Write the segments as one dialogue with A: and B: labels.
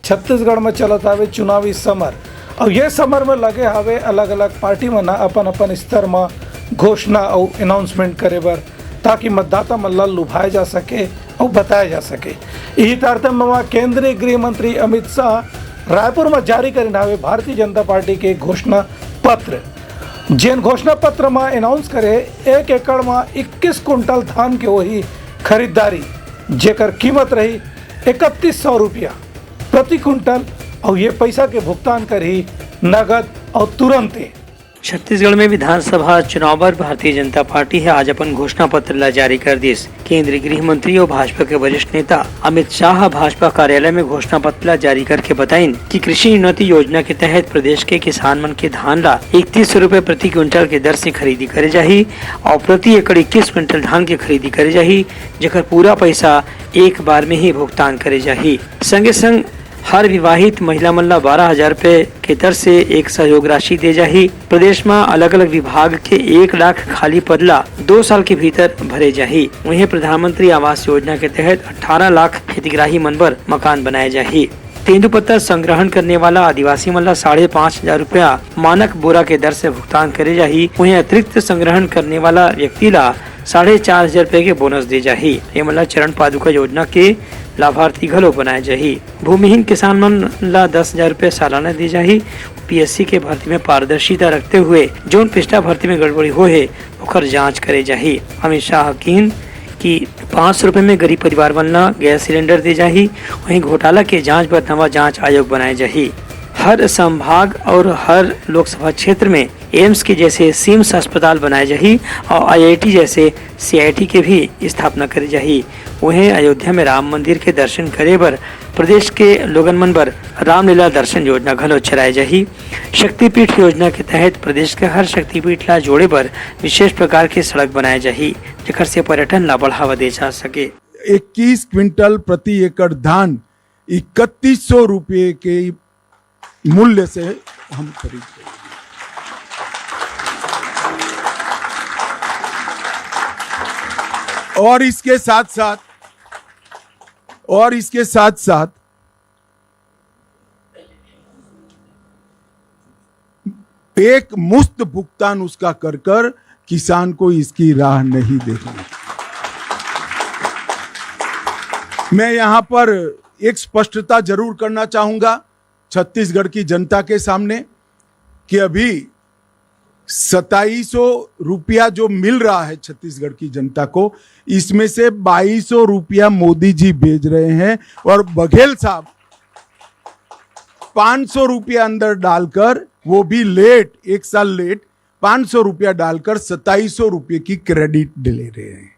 A: छत्तीसगढ़ में चलत आवे चुनावी समर और ये समर में लगे हवे अलग अलग पार्टी में अपन अपन स्तर में घोषणा और अनाउंसमेंट करे बर ताकि मतदाता मन ला लुभाए जा सके और बताया जा सके। यही तारतम्य में केंद्रीय गृह मंत्री अमित शाह रायपुर में जारी करें हवे भारतीय जनता पार्टी के घोषणा पत्र। जेन घोषणा पत्र में अनाउंस करे 1 एकड़ में 21 कुंटल धान के वही खरीदारी जेकर कीमत रही 3100 रुपया प्रति कुंटल और ये पैसा के भुगतान करी नगद और तुरंत।
B: छत्तीसगढ़ में विधानसभा चुनाव पर भारतीय जनता पार्टी है आज अपन घोषणा पत्र ला जारी कर दिस। केंद्रीय गृह मंत्री और भाजपा के वरिष्ठ नेता अमित शाह भाजपा कार्यालय में घोषणा पत्र ला जारी करके बताइन कि कृषि उन्नति योजना के तहत प्रदेश के किसान मन के धान ला 3100 रुपए प्रति क्विंटल के दर से खरीदी करे जाही और प्रति एकड़ 21 क्विंटल धान के खरीदी करे जाही जेकर पूरा पैसा एक बार में ही भुगतान करे जाही। संगे संग हर विवाहित महिला मन ला 12,000 रुपए के दर से एक सहयोग राशि दे जाही। प्रदेश में अलग अलग विभाग के 1 लाख खाली पद ला 2 साल के भीतर भरे जाही। वहीं प्रधानमंत्री आवास योजना के तहत 18 लाख हितग्राही मन बर मकान बनाए जाही। तेंदुपत्ता संग्रहण करने वाला आदिवासी मन ला 5,500 रुपया मानक बोरा के दर से भुगतान करे जाही। वहीं अतिरिक्त संग्रहण करने वाला व्यक्ति ला 4,500 रुपए के बोनस दे जाही। ये मतलब चरण पादुका योजना के लाभार्थी घलो बनाए जाही। भूमिहीन किसान मन ला 10,000 रुपए सालाना दी जाही। पीएससी के भर्ती में पारदर्शिता रखते हुए जोन पिछला भर्ती में गड़बड़ी हो है ओकर जांच करे जाही। अमित शाह कीन कि 500 रुपए में गरीब परिवार मन ला गैस सिलेंडर दे जाही। वहीं घोटाला के जांच पर नवा जांच आयोग बनाए जाही। हर संभाग और हर लोकसभा क्षेत्र में एम्स के जैसे सिम्स अस्पताल बनाए जाही और आईआईटी जैसे सीआईटी के भी स्थापना करे जाही। वहीं अयोध्या में राम मंदिर के दर्शन करे बर प्रदेश के लोगन मन बर रामलीला दर्शन योजना घलो चलाए जाही। शक्तिपीठ योजना के तहत प्रदेश के हर शक्तिपीठ ला जोड़े बर विशेष प्रकार के सड़क बनाए जाही जेकर से पर्यटन ला बढ़ावा दे जा सके।
C: 21 क्विंटल प्रति एकड़ धान 3100 रुपये के मूल्य से हम खरीदते हैं। और इसके साथ साथ एक मुफ्त भुगतान उसका कर किसान को इसकी राह नहीं देखनी। मैं यहां पर एक स्पष्टता जरूर करना चाहूंगा छत्तीसगढ़ की जनता के सामने कि अभी 2700 रुपया जो मिल रहा है छत्तीसगढ़ की जनता को, इसमें से 2200 रुपया मोदी जी भेज रहे हैं और बघेल साहब 500 रुपया अंदर डालकर, वो भी लेट, 1 साल लेट, 500 रुपया डालकर 2700 रुपये की क्रेडिट ले रहे हैं।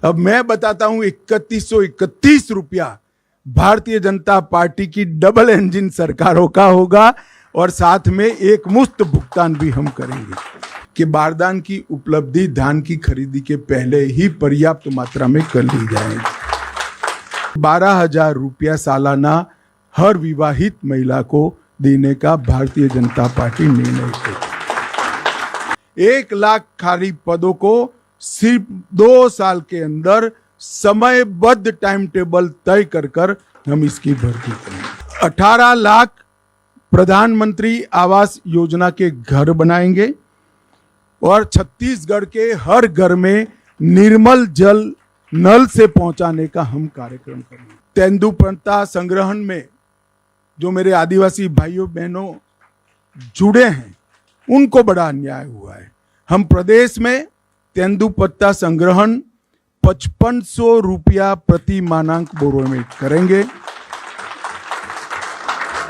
C: अब मैं बताता हूं 3131 रुपया भारतीय जनता पार्टी की डबल इंजन सरकारों का होगा और साथ में एक मुफ्त भुगतान भी हम करेंगे कि बारदान की उपलब्धि धान की खरीदी के पहले ही पर्याप्त मात्रा में कर ली जाएगी। 12,000 रुपया सालाना हर विवाहित महिला को देने का भारतीय जनता पार्टी निर्णय करेगी। 1 लाख खाली पदों को सिर्फ 2 साल के अंदर समयबद्ध टाइम टेबल तय कर हम इसकी भर्ती करेंगे। 18 लाख प्रधानमंत्री आवास योजना के घर बनाएंगे और छत्तीसगढ़ के हर घर में निर्मल जल नल से पहुंचाने का हम कार्यक्रम करेंगे। तेंदुपत्ता संग्रहण में जो मेरे आदिवासी भाइयों बहनों जुड़े हैं उनको बड़ा अन्याय हुआ है। हम प्रदेश में तेंदुपत्ता संग्रहण 5500 रुपया प्रति मानक बोरों में करेंगे।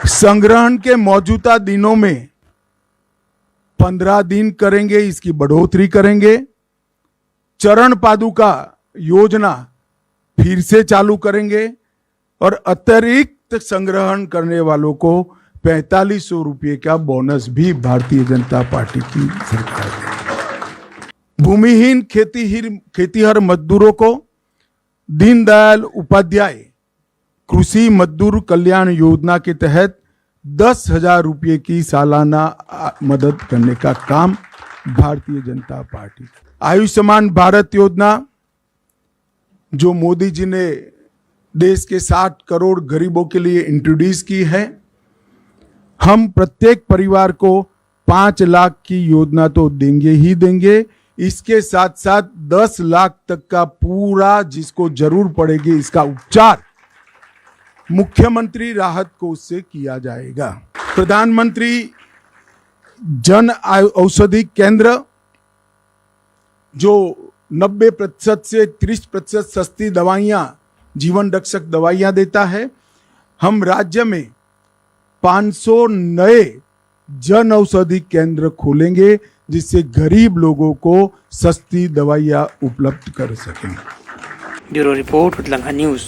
C: संग्रहण के मौजूदा दिनों में 15 दिन करेंगे, इसकी बढ़ोतरी करेंगे। चरण पादुका योजना फिर से चालू करेंगे और अतिरिक्त संग्रहण करने वालों को 4500 रुपये का बोनस भी भारतीय जनता पार्टी की सरकार देगी। भूमिहीन खेतीहर मजदूरों को दीनदयाल उपाध्याय कृषि मजदूर कल्याण योजना के तहत 10,000 रुपये की सालाना मदद करने का काम भारतीय जनता पार्टी। आयुष्मान भारत योजना जो मोदी जी ने देश के 60 करोड़ गरीबों के लिए इंट्रोड्यूस की है। हम प्रत्येक परिवार को 5 लाख की योजना तो देंगे ही देंगे, इसके साथ साथ 10 लाख तक का पूरा जिसको जरूर पड़ेगी इसका उपचार मुख्यमंत्री राहत कोष से किया जाएगा। प्रधानमंत्री जन औषधि केंद्र जो 90% से 30% सस्ती दवाइयां, जीवन रक्षक दवाइयां देता है, हम राज्य में 500 नए जन औषधि केंद्र खोलेंगे जिससे गरीब लोगों को सस्ती दवाइयां उपलब्ध कर सकें।
B: ब्यूरो रिपोर्ट उतलंगा न्यूज।